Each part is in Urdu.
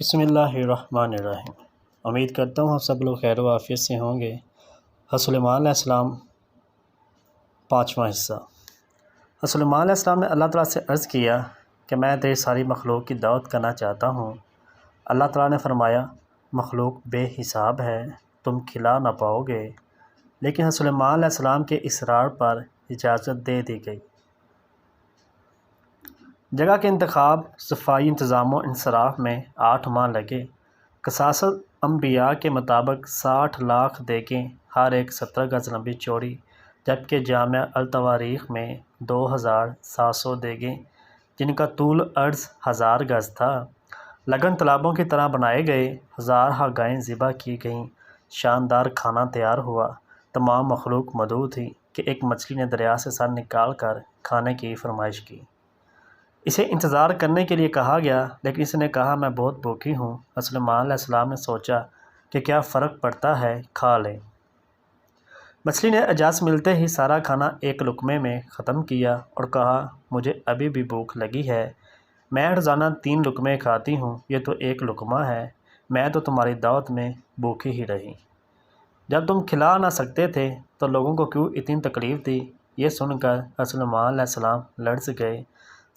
بسم اللہ الرحمن الرحیم۔ امید کرتا ہوں آپ سب لوگ خیر و عافیت سے ہوں گے۔ حضرت سلیمان علیہ السلام، پانچواں حصہ۔ حضرت سلیمان علیہ السلام نے اللہ تعالیٰ سے عرض کیا کہ میں تیری ساری مخلوق کی دعوت کرنا چاہتا ہوں۔ اللہ تعالیٰ نے فرمایا، مخلوق بے حساب ہے، تم کھلا نہ پاؤ گے، لیکن حضرت سلیمان علیہ السلام کے اصرار پر اجازت دے دی گئی۔ جگہ کے انتخاب، صفائی، انتظام و انصراف میں 8 ماہ لگے۔ قصاص انبیاء کے مطابق 60 لاکھ دیگیں، ہر ایک 17 گز لمبی چوڑی، جبکہ جامع التواریخ میں 2700 دیگیں جن کا طول عرض 1000 گز تھا، لگن تالابوں کی طرح بنائے گئے۔ 1000 گائیں ذبح کی گئیں، شاندار کھانا تیار ہوا۔ تمام مخلوق مدعو تھی کہ ایک مچھلی نے دریا سے سر نکال کر کھانے کی فرمائش کی۔ اسے انتظار کرنے کے لیے کہا گیا، لیکن اس نے کہا میں بہت بھوکی ہوں۔ حضرت سلیمان علیہ السلام نے سوچا کہ کیا فرق پڑتا ہے، کھا لیں۔ مچھلی نے اجازت ملتے ہی سارا کھانا ایک لقمے میں ختم کیا اور کہا مجھے ابھی بھی بھوک لگی ہے، میں روزانہ 3 لقمے کھاتی ہوں، یہ تو 1 لقمہ ہے، میں تو تمہاری دعوت میں بھوکی ہی رہی۔ جب تم کھلا نہ سکتے تھے تو لوگوں کو کیوں اتنی تکلیف دی؟ یہ سن کر حضرت سلیمان علیہ السلام لرز گئے۔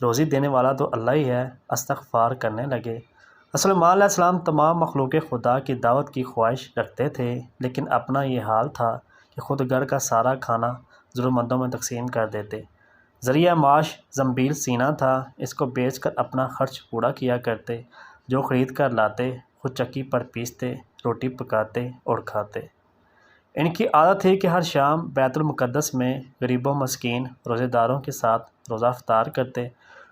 روزی دینے والا تو اللہ ہی ہے، استغفار کرنے لگے۔ حضرت سلیمان علیہ السلام تمام مخلوق خدا کی دعوت کی خواہش رکھتے تھے، لیکن اپنا یہ حال تھا کہ خود گھر کا سارا کھانا ضرورت مندوں میں تقسیم کر دیتے۔ ذریعہ معاش زنبیل سینا تھا، اس کو بیچ کر اپنا خرچ پورا کیا کرتے۔ جو خرید کر لاتے خود چکی پر پیستے، روٹی پکاتے اور کھاتے۔ ان کی عادت تھی کہ ہر شام بیت المقدس میں غریبوں مسکین روزے داروں کے ساتھ روزہ افطار کرتے۔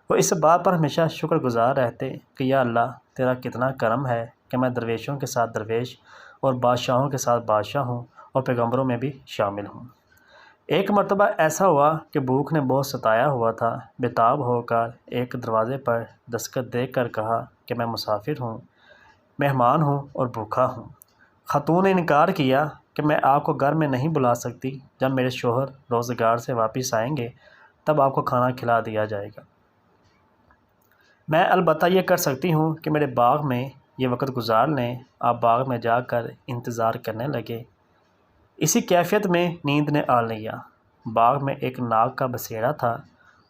وہ اس بات پر ہمیشہ شکر گزار رہتے کہ یا اللہ تیرا کتنا کرم ہے کہ میں درویشوں کے ساتھ درویش اور بادشاہوں کے ساتھ بادشاہ ہوں اور پیغمبروں میں بھی شامل ہوں۔ ایک مرتبہ ایسا ہوا کہ بھوک نے بہت ستایا ہوا تھا۔ بےتاب ہو کر ایک دروازے پر دستخط دیکھ کر کہا کہ میں مسافر ہوں، مہمان ہوں اور بھوکا ہوں۔ خاتون نے انکار کیا کہ میں آپ کو گھر میں نہیں بلا سکتی، جب میرے شوہر روزگار سے واپس آئیں گے تب آپ کو کھانا کھلا دیا جائے گا۔ میں البتہ یہ کر سکتی ہوں کہ میرے باغ میں یہ وقت گزار لیں۔ آپ باغ میں جا کر انتظار کرنے لگے۔ اسی کیفیت میں نیند نے آ لیا۔ باغ میں ایک ناگ کا بسیرا تھا،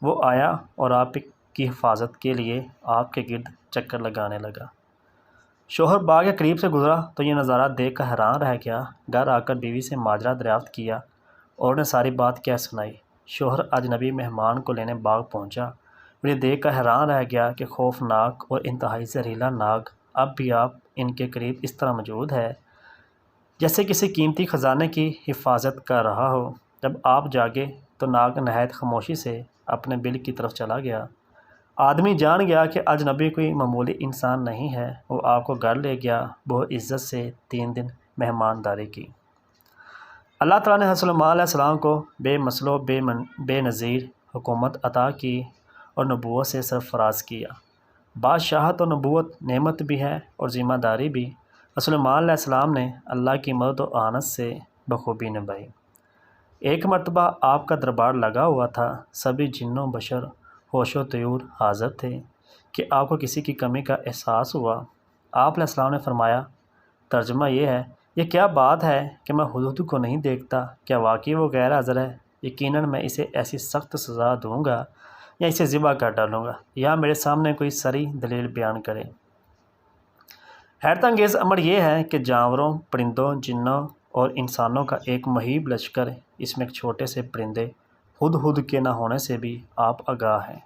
وہ آیا اور آپ کی حفاظت کے لیے آپ کے گرد چکر لگانے لگا۔ شوہر باغ کے قریب سے گزرا تو یہ نظارہ دیکھ کر حیران رہ گیا۔ گھر آ کر بیوی سے ماجرا دریافت کیا اور نے ساری بات کہہ سنائی۔ شوہر اجنبی مہمان کو لینے باغ پہنچا اور یہ دیکھ کر حیران رہ گیا کہ خوفناک اور انتہائی زہریلا ناگ اب بھی آپ ان کے قریب اس طرح موجود ہے جیسے کسی قیمتی خزانے کی حفاظت کر رہا ہو۔ جب آپ جاگے تو ناگ نہایت خاموشی سے اپنے بل کی طرف چلا گیا۔ آدمی جان گیا کہ اجنبی کوئی معمولی انسان نہیں ہے۔ وہ آپ کو گھر لے گیا، بہت عزت سے 3 دن مہمانداری کی۔ اللہ تعالیٰ نے حضرت سلیمان علیہ السلام کو بے مثل و بے نظیر حکومت عطا کی اور نبوت سے سرفراز کیا۔ بادشاہت اور نبوت نعمت بھی ہے اور ذمہ داری بھی۔ حضرت سلیمان علیہ السلام نے اللہ کی مدد و اعانت سے بخوبی نبھائی۔ ایک مرتبہ آپ کا دربار لگا ہوا تھا، سبھی جن و بشر ہوش و طیور حاضر تھے کہ آپ کو کسی کی کمی کا احساس ہوا۔ آپ علیہ السلام نے فرمایا، ترجمہ یہ ہے، یہ کیا بات ہے کہ میں ہدہد کو نہیں دیکھتا؟ کیا واقعی وہ غیر حاضر ہے؟ یقیناً میں اسے ایسی سخت سزا دوں گا یا اسے ذبح کر ڈالوں گا یا میرے سامنے کوئی صریح دلیل بیان کرے۔ حیرت انگیز امر یہ ہے کہ جانوروں، پرندوں، جنوں اور انسانوں کا ایک مہیب لشکر، اس میں ایک چھوٹے سے پرندے ہدہد کے نہ ہونے سے بھی آپ آگاہ ہیں۔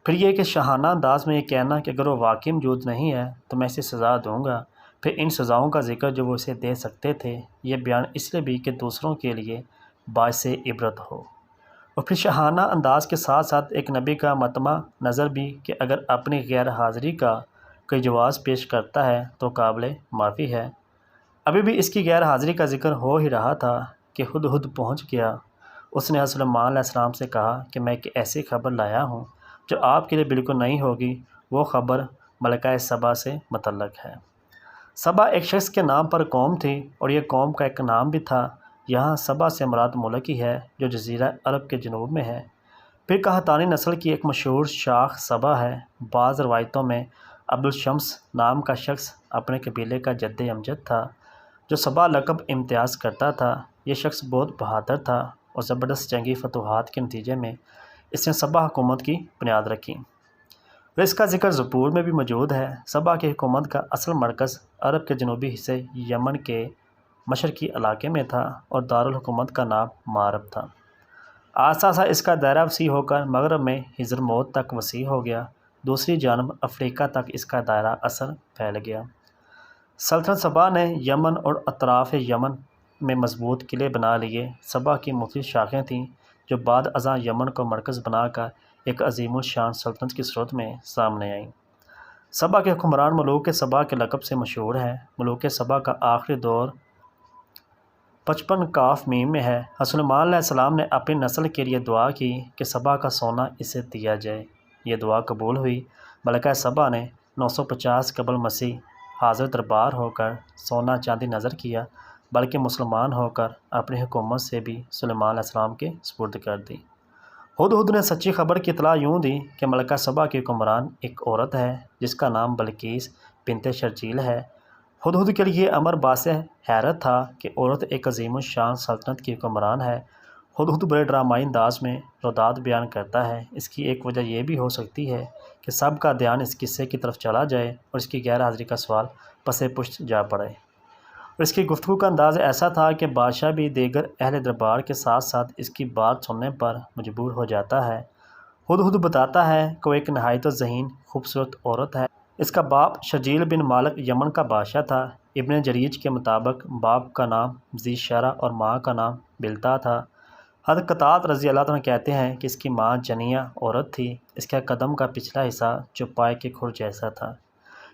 پھر یہ کہ شاہانہ انداز میں یہ کہنا کہ اگر وہ واقعی موجود نہیں ہے تو میں اسے سزا دوں گا۔ پھر ان سزاؤں کا ذکر جو وہ اسے دے سکتے تھے، یہ بیان اس لیے بھی کہ دوسروں کے لیے باعث عبرت ہو۔ اور پھر شاہانہ انداز کے ساتھ ساتھ ایک نبی کا مطمع نظر بھی کہ اگر اپنی غیر حاضری کا کوئی جواز پیش کرتا ہے تو قابل معافی ہے۔ ابھی بھی اس کی غیر حاضری کا ذکر ہو ہی رہا تھا کہ ہدہد پہنچ گیا۔ اس نے حضرت سلیمان علیہ السلام سے کہا کہ میں ایک ایسی خبر لایا ہوں جو آپ کے لیے بالکل نئی ہوگی۔ وہ خبر ملکہ سبا سے متعلق ہے۔ سبا ایک شخص کے نام پر قوم تھی اور یہ قوم کا ایک نام بھی تھا۔ یہاں سبا سے مراد ملک ہی ہے جو جزیرہ عرب کے جنوب میں ہے۔ پھر قحطانی نسل کی ایک مشہور شاخ سبا ہے۔ بعض روایتوں میں عبدالشمس نام کا شخص اپنے قبیلے کا جد امجد تھا جو سبا لقب امتیاز کرتا تھا۔ یہ شخص بہت بہادر تھا اور زبردست جنگی فتوحات کے نتیجے میں اس نے سبا حکومت کی بنیاد رکھی، اور اس کا ذکر زبور میں بھی موجود ہے۔ سبا کی حکومت کا اصل مرکز عرب کے جنوبی حصے یمن کے مشرقی علاقے میں تھا اور دارالحکومت کا نام مارب تھا۔ آہستہ آہستہ اس کا دائرہ وسیع ہو کر مغرب میں حضرموت تک وسیع ہو گیا۔ دوسری جانب افریقہ تک اس کا دائرہ اثر پھیل گیا۔ سلطنت سبا نے یمن اور اطراف یمن میں مضبوط قلعے بنا لیے۔ سبا کی مختلف شاخیں تھیں جو بعد ازاں یمن کو مرکز بنا کر ایک عظیم الشان سلطنت کی صورت میں سامنے آئیں۔ سبا کے حکمران ملوک سبا کے لقب سے مشہور ہیں۔ ملوک سبا کا آخری دور 55 کاف میم میں ہے۔ سلیمان علیہ السلام نے اپنی نسل کے لیے دعا کی کہ سبا کا سونا اسے دیا جائے۔ یہ دعا قبول ہوئی۔ ملکہ سبا نے 950 قبل مسیح حاضر دربار ہو کر سونا چاندی نظر کیا، بلکہ مسلمان ہو کر اپنی حکومت سے بھی سلیمان علیہ السلام کے سپرد کر دی۔ ہدہد نے سچی خبر کی اطلاع یوں دی کہ ملکہ سبا کی حکمران ایک عورت ہے جس کا نام بلقیس بنت شرجیل ہے۔ ہدہد کے لیے امر باعث حیرت تھا کہ عورت ایک عظیم الشان سلطنت کی حکمران ہے۔ ہدہد بڑے ڈرامائی انداز میں روداد بیان کرتا ہے۔ اس کی ایک وجہ یہ بھی ہو سکتی ہے کہ سب کا دھیان اس قصے کی طرف چلا جائے اور اس کی غیر حاضری کا سوال پس پشت جا پڑے، اور اس کی گفتگو کا انداز ایسا تھا کہ بادشاہ بھی دیگر اہل دربار کے ساتھ ساتھ اس کی بات سننے پر مجبور ہو جاتا ہے۔ ہدہد بتاتا ہے کہ وہ ایک نہایت ذہین خوبصورت عورت ہے۔ اس کا باپ شرجیل بن مالک یمن کا بادشاہ تھا۔ ابن جریج کے مطابق باپ کا نام ذی شرح اور ماں کا نام بلتا تھا۔ حضرت قطادہ رضی اللہ عنہ کہتے ہیں کہ اس کی ماں جنیہ عورت تھی۔ اس کے قدم کا پچھلا حصہ چوپائے کے کھر جیسا تھا۔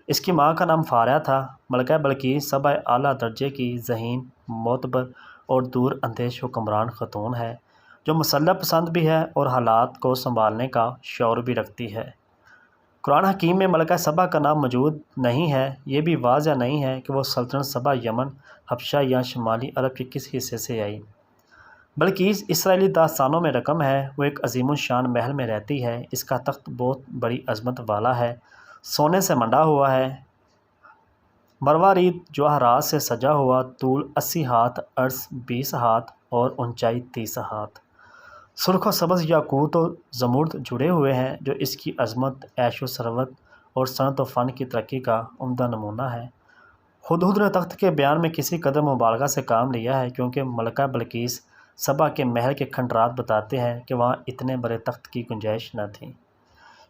اس کی ماں کا نام فاریہ تھا۔ ملکہ بلقیس سبا اعلیٰ درجے کی ذہین، معتبر اور دور اندیش حکمران خاتون ہے جو مسلح پسند بھی ہے اور حالات کو سنبھالنے کا شعور بھی رکھتی ہے۔ قرآن حکیم میں ملکہ سبا کا نام موجود نہیں ہے۔ یہ بھی واضح نہیں ہے کہ وہ سلطنت سبا یمن، حبشہ یا شمالی عرب کے کس حصے سے آئی۔ بلقیس اسرائیلی داستانوں میں رقم ہے۔ وہ ایک عظیم الشان محل میں رہتی ہے۔ اس کا تخت بہت بڑی عظمت والا ہے، سونے سے منڈا ہوا ہے، مروارید جواہرات سے سجا ہوا، طول 80 ہاتھ، عرض 20 ہاتھ اور اونچائی 30 ہاتھ۔ سرخ و سبز یاقوت و زمرد جڑے ہوئے ہیں جو اس کی عظمت، عیش و ثروت اور صنعت و فن کی ترقی کا عمدہ نمونہ ہے۔ ہدہد نے تخت کے بیان میں کسی قدر مبالغہ سے کام لیا ہے کیونکہ ملکہ بلقیس سبا کے محل کے کھنڈرات بتاتے ہیں کہ وہاں اتنے بڑے تخت کی گنجائش نہ تھی۔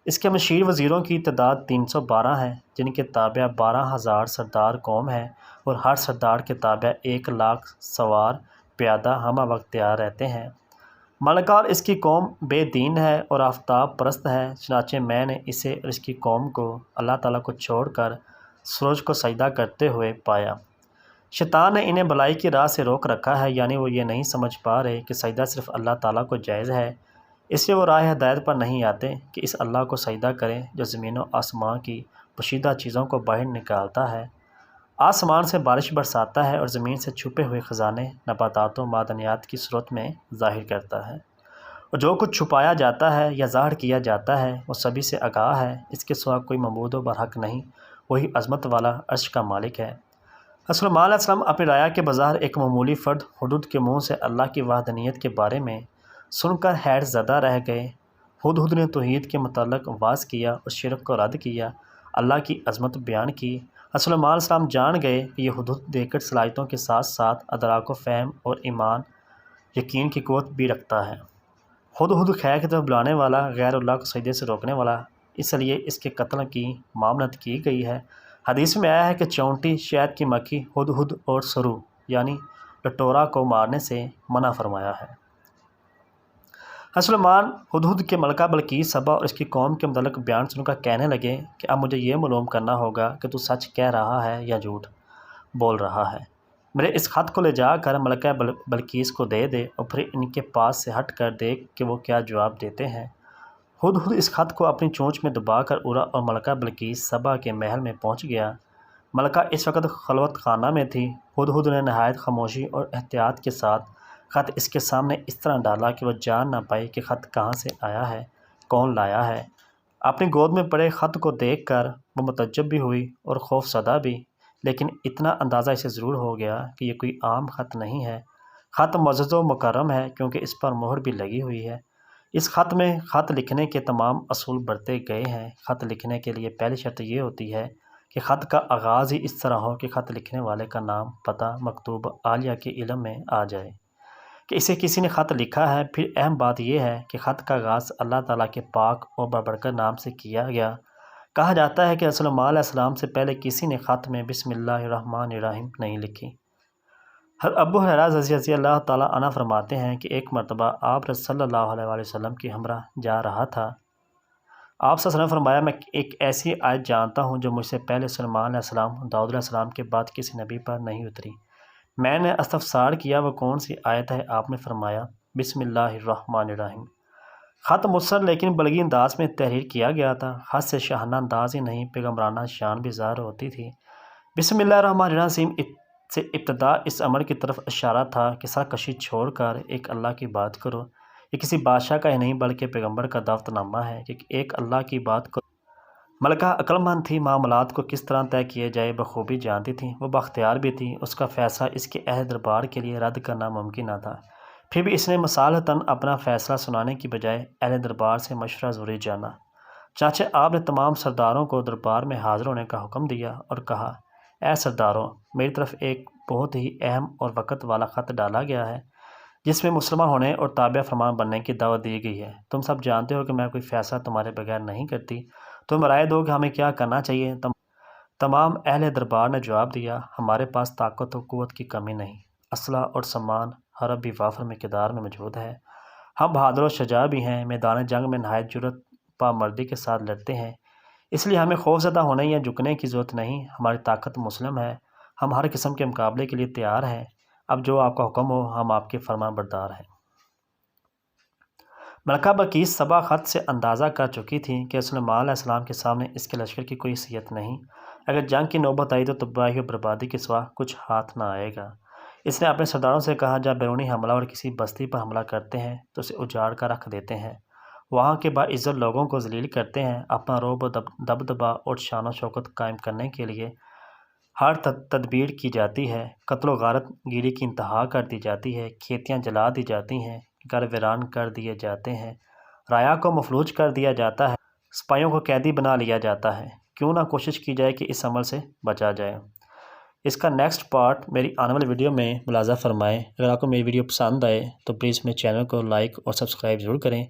اس کے مشیر وزیروں کی تعداد 312 ہے جن کے تابع 12,000 سردار قوم ہیں، اور ہر سردار کے تابع 1,00,000 سوار پیادہ ہمہ وقت تیار رہتے ہیں۔ ملکہ اور اس کی قوم بے دین ہے اور آفتاب پرست ہے، چنانچہ میں نے اسے اور اس کی قوم کو اللہ تعالیٰ کو چھوڑ کر سورج کو سجدہ کرتے ہوئے پایا۔ شیطان نے انہیں بھلائی کی راہ سے روک رکھا ہے، یعنی وہ یہ نہیں سمجھ پا رہے کہ سجدہ صرف اللہ تعالیٰ کو جائز ہے، اس لیے وہ راہ ہدایت پر نہیں آتے کہ اس اللہ کو سجدہ کریں جو زمین و آسمان کی پوشیدہ چیزوں کو باہر نکالتا ہے، آسمان سے بارش برساتا ہے اور زمین سے چھپے ہوئے خزانے نباتات و معدنیات کی صورت میں ظاہر کرتا ہے، اور جو کچھ چھپایا جاتا ہے یا ظاہر کیا جاتا ہے وہ سبھی سے آگاہ ہے، اس کے سوا کوئی معبود و برحق نہیں، وہی عظمت والا عرش کا مالک ہے۔ سلیمان علیہ السلام اپنی رعایا کے بظاہر ایک معمولی فرد ہدہد کے منہ سے اللہ کی وحدانیت کے بارے میں سن کر حیرت زدہ رہ گئے۔ ہدہد نے توحید کے متعلق واز کیا اور شرک کو رد کیا، اللہ کی عظمت بیان کی۔ سلیمان علیہ السلام جان گئے کہ یہ ہدہد دیگر صلاحیتوں کے ساتھ ساتھ ادراک و فہم اور ایمان یقین کی قوت بھی رکھتا ہے۔ ہدہد خیر کی طرف بلانے والا، غیر اللہ کو سجدے سے روکنے والا، اس لیے اس کے قتل کی ممانعت کی گئی ہے۔ حدیث میں آیا ہے کہ چونٹی، شہد کی مکھی، ہدہد اور سرو یعنی لٹورا کو مارنے سے منع فرمایا ہے۔ سلیمان ہدہد کے ملکہ بلقیس سبا اور اس کی قوم کے متعلق بیان سن کر کہنے لگے کہ اب مجھے یہ معلوم کرنا ہوگا کہ تو سچ کہہ رہا ہے یا جھوٹ بول رہا ہے۔ میرے اس خط کو لے جا کر ملکہ بلقیس کو دے دے اور پھر ان کے پاس سے ہٹ کر دیکھ کہ وہ کیا جواب دیتے ہیں۔ ہدہد اس خط کو اپنی چونچ میں دبا کر اڑا اور ملکہ بلقیس سبا کے محل میں پہنچ گیا۔ ملکہ اس وقت خلوت خانہ میں تھی۔ ہدہد نے نہایت خاموشی اور احتیاط کے ساتھ خط اس کے سامنے اس طرح ڈالا کہ وہ جان نہ پائے کہ خط کہاں سے آیا ہے، کون لایا ہے۔ اپنی گود میں پڑے خط کو دیکھ کر وہ متعجب بھی ہوئی اور خوف زدہ بھی، لیکن اتنا اندازہ اسے ضرور ہو گیا کہ یہ کوئی عام خط نہیں ہے، خط معزز و مکرم ہے، کیونکہ اس پر مہر بھی لگی ہوئی ہے۔ اس خط میں خط لکھنے کے تمام اصول برتے گئے ہیں۔ خط لکھنے کے لیے پہلی شرط یہ ہوتی ہے کہ خط کا آغاز ہی اس طرح ہو کہ خط لکھنے والے کا نام، پتہ مکتوب عالیہ کے علم میں آ جائے کہ اسے کسی نے خط لکھا ہے۔ پھر اہم بات یہ ہے کہ خط کا آغاز اللہ تعالیٰ کے پاک اور بابرکت نام سے کیا گیا۔ کہا جاتا ہے کہ رسول اللہ علیہ السلام سے پہلے کسی نے خط میں بسم اللہ الرحمن الرحیم نہیں لکھی۔ ابو ہریرہ رضی اللہ تعالیٰ عنہ فرماتے ہیں کہ ایک مرتبہ آپ صلی اللہ علیہ وآلہ وسلم کی ہمراہ جا رہا تھا۔ آپ صلی اللہ علیہ وسلم نے فرمایا، میں ایک ایسی آیت جانتا ہوں جو مجھ سے پہلے سلیمان علیہ السلام، داؤد علیہ السلام کے بعد کسی نبی پر نہیں اتری۔ میں نے استفسار کیا وہ کون سی آیت ہے؟ آپ نے فرمایا بسم اللہ الرحمن الرحیم۔ خط مختصر لیکن بلغی انداز میں تحریر کیا گیا تھا۔ خط سے شاہانہ انداز ہی نہیں، پیغمبرانہ شان بھی ظاہر ہوتی تھی۔ بسم اللہ الرحمن الرحیم سے ابتدا اس امر کی طرف اشارہ تھا کہ سرکشی چھوڑ کر ایک اللہ کی بات کرو۔ یہ کسی بادشاہ کا ہی نہیں بلکہ پیغمبر کا دعوت نامہ ہے کہ ایک اللہ کی بات کرو۔ ملکہ عقل مند تھی، معاملات کو کس طرح طے کیے جائے بخوبی جانتی تھی، وہ بااختیار بھی تھی، اس کا فیصلہ اس کے اہل دربار کے لیے رد کرنا ممکن نہ تھا۔ پھر بھی اس نے مصالحتاً اپنا فیصلہ سنانے کی بجائے اہل دربار سے مشورہ ضروری جانا۔ چنانچہ آپ نے تمام سرداروں کو دربار میں حاضر ہونے کا حکم دیا اور کہا، اے سرداروں، میری طرف ایک بہت ہی اہم اور وقت والا خط ڈالا گیا ہے جس میں مسلمان ہونے اور تابع فرمان بننے کی دعوت دی گئی ہے۔ تم سب جانتے ہو کہ میں کوئی فیصلہ تمہارے بغیر نہیں کرتی، تم رائے دو کہ ہمیں کیا کرنا چاہیے۔ تمام اہل دربار نے جواب دیا، ہمارے پاس طاقت و قوت کی کمی نہیں، اسلحہ اور سامان حرب بھی وافر مقدار میں موجود ہے، ہم بہادر و شجاع بھی ہیں، میدان جنگ میں نہایت جرأت پامردی کے ساتھ لڑتے ہیں، اس لیے ہمیں خوف زدہ ہونے یا جھکنے کی ضرورت نہیں، ہماری طاقت مسلم ہے، ہم ہر قسم کے مقابلے کے لیے تیار ہیں، اب جو آپ کا حکم ہو ہم آپ کے فرمان بردار ہیں۔ ملکہ بلقیس سبا خط سے اندازہ کر چکی تھی کہ رسول اللہ علیہ السلام کے سامنے اس کے لشکر کی کوئی حیثیت نہیں، اگر جنگ کی نوبت آئی تو تباہی و بربادی کے سوا کچھ ہاتھ نہ آئے گا۔ اس نے اپنے سرداروں سے کہا، جب بیرونی حملہ اور کسی بستی پر حملہ کرتے ہیں تو اسے اجاڑ کر رکھ دیتے ہیں، وہاں کے باعزت لوگوں کو ذلیل کرتے ہیں، اپنا رعب و دبدبہ اور شان و شوکت قائم کرنے کے لیے ہر تدبیر کی جاتی ہے، قتل و غارت گیری کی انتہا کر دی جاتی ہے، کھیتیاں جلا دی جاتی ہیں، گھر ویران کر دیے جاتے ہیں، رعایا کو مفلوج کر دیا جاتا ہے، سپاہیوں کو قیدی بنا لیا جاتا ہے، کیوں نہ کوشش کی جائے کہ اس عمل سے بچا جائے۔ اس کا نیکسٹ پارٹ میری آنے والی ویڈیو میں ملاحظہ فرمائیں۔ اگر آپ کو میری ویڈیو پسند آئے تو پلیز میرے چینل کو لائک اور سبسکرائب ضرور کریں۔